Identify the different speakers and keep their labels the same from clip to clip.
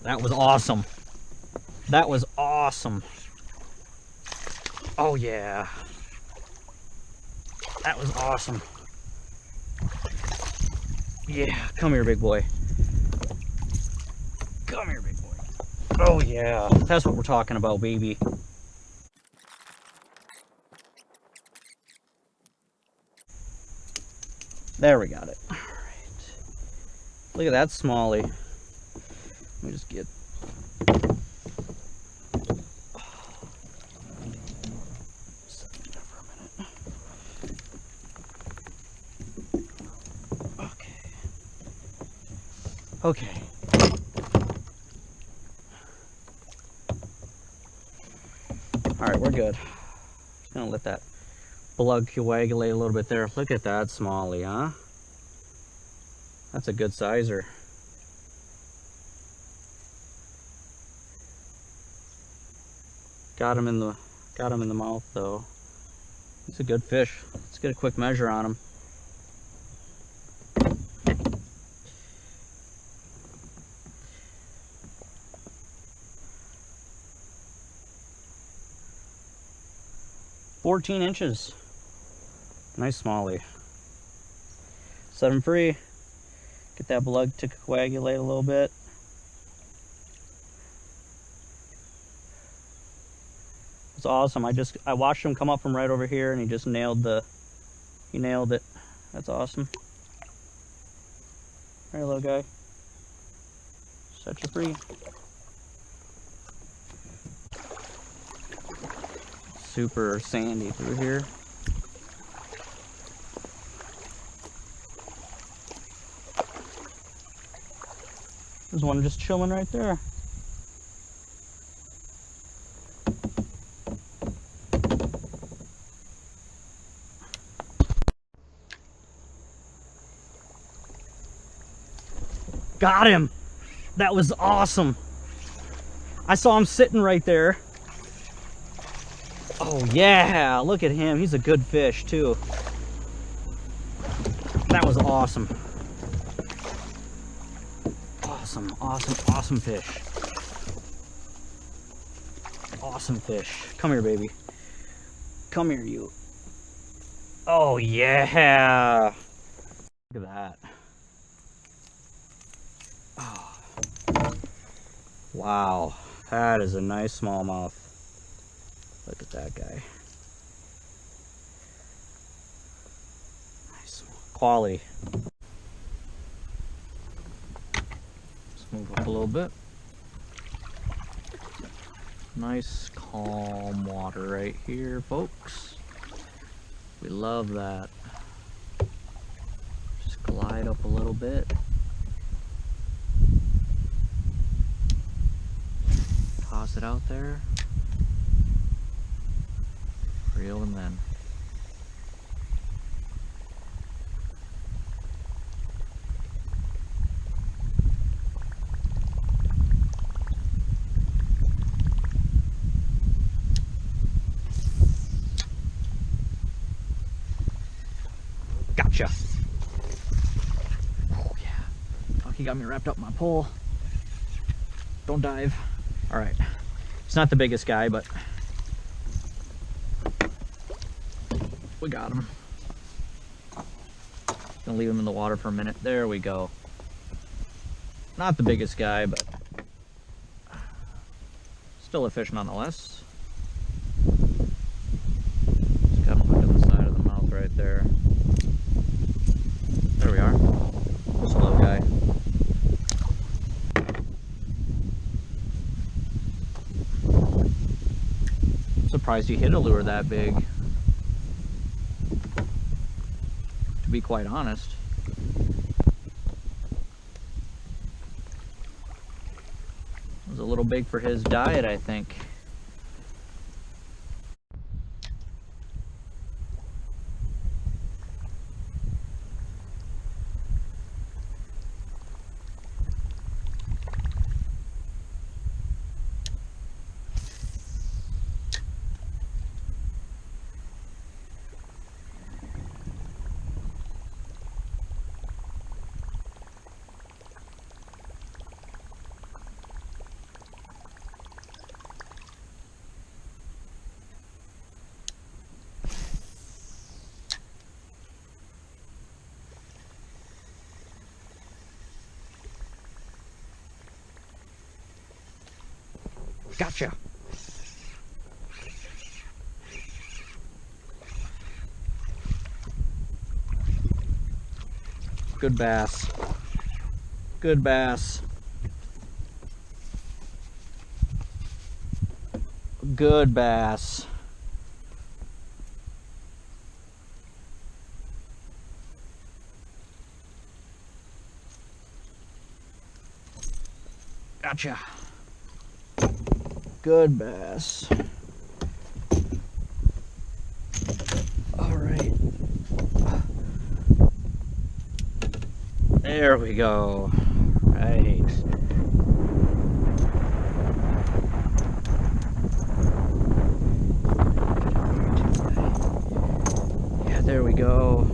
Speaker 1: That was awesome. That was awesome. Oh yeah. That was awesome. Yeah, come here, big boy. Come here, big boy. Oh yeah, that's what we're talking about, baby. There, we got it. All right. Look at that smallie. Let me just get... Okay. Alright, we're good. Just gonna let that blood coagulate a little bit there. Look at that smallie, huh? That's a good sizer. Got him in the mouth though. He's a good fish. Let's get a quick measure on him. "14 inches. Nice smallie. Set him free. Get that blood to coagulate a little bit. It's awesome. I watched him come up from right over here and he just nailed it. That's awesome. All right, little guy. Set you free. Super sandy through here. There's one just chilling right there. Got him! That was awesome. I saw him sitting right there. Oh yeah, look at him. He's a good fish too. That was awesome. Awesome, awesome, awesome fish. Awesome fish. Come here, baby. Come here, you. Oh yeah. Look at that. Oh. Wow, that is a nice smallmouth. Look at that guy. Nice quality. Let's move up a little bit. Nice calm water right here, folks. We love that. Just glide up a little bit. Toss it out there. Reel them in. Gotcha. Oh yeah. Oh, he got me wrapped up in my pole. Don't dive. All right. He's not the biggest guy, but we got him. Gonna leave him in the water for a minute. There we go. Not the biggest guy, but still a fish nonetheless. Just got him hooked on the side of the mouth right there. There we are. Just a little guy. I'm surprised you hit a lure that big. To be quite honest. It was a little big for his diet, I think. Gotcha. Good bass. Good bass. Good bass. Gotcha. Good bass. All right. There we go. Right. Yeah, there we go.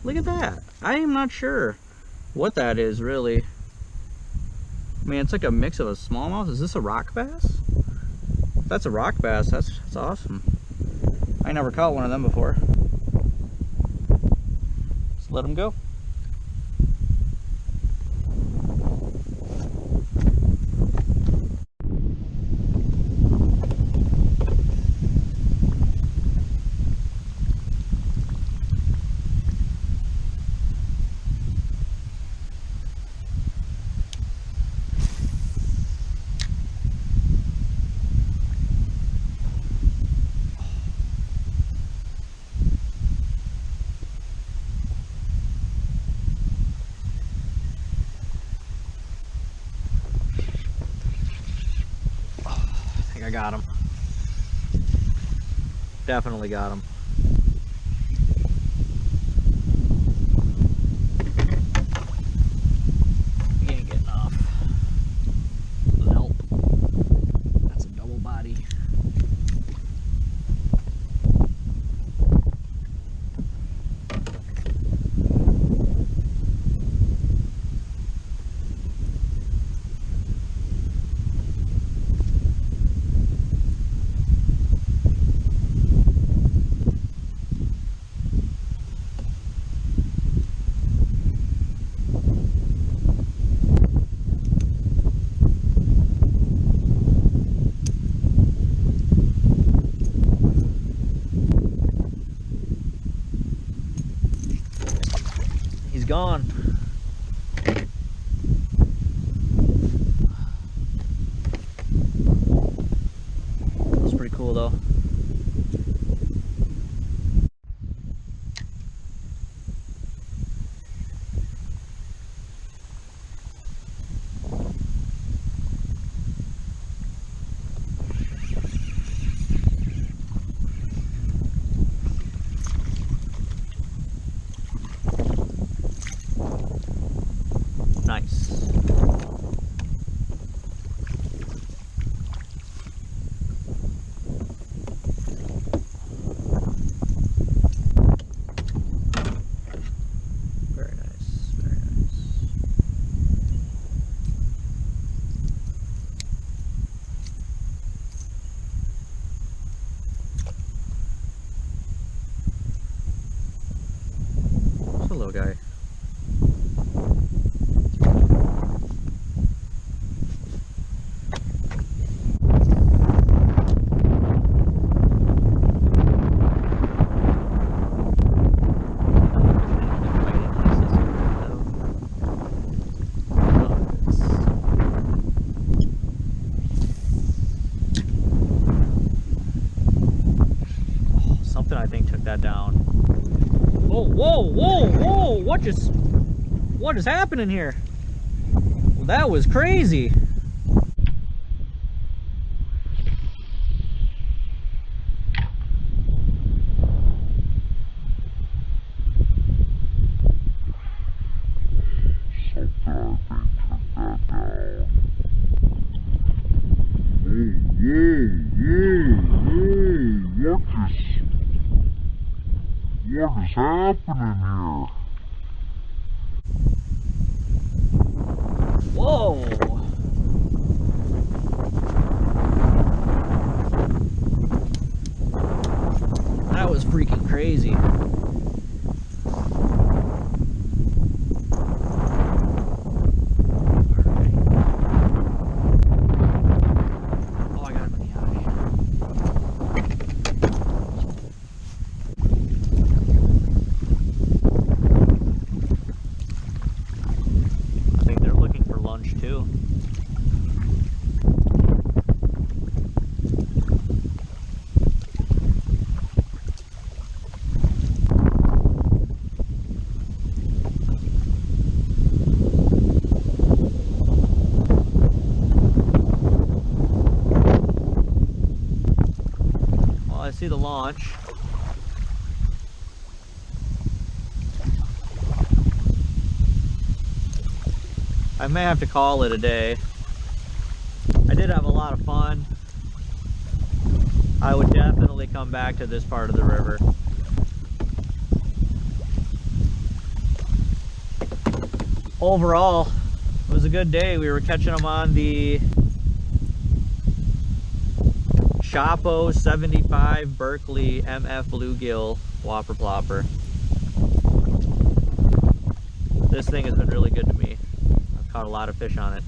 Speaker 1: Look at that. I am not sure what that is really. I mean, it's like a mix of a smallmouth. Is this a rock bass? If that's a rock bass, that's awesome. I never caught one of them before. Just let them go. I got him. Definitely got him. He ain't getting off. Nope. That's a double body. He's gone. That's pretty cool though. Nice. Very nice, very nice. It's a little guy. I think took that down. Oh, whoa, whoa, whoa! What is happening here? Well, that was crazy.
Speaker 2: What is happening here?
Speaker 1: Whoa! That was freaking crazy. Oh, I see the launch. I may have to call it a day. I did have a lot of fun. I would definitely come back to this part of the river. Overall, it was a good day. We were catching them on the Choppo 75 Berkley MF Bluegill Whopper Plopper. This thing has been really good to me. I've caught a lot of fish on it.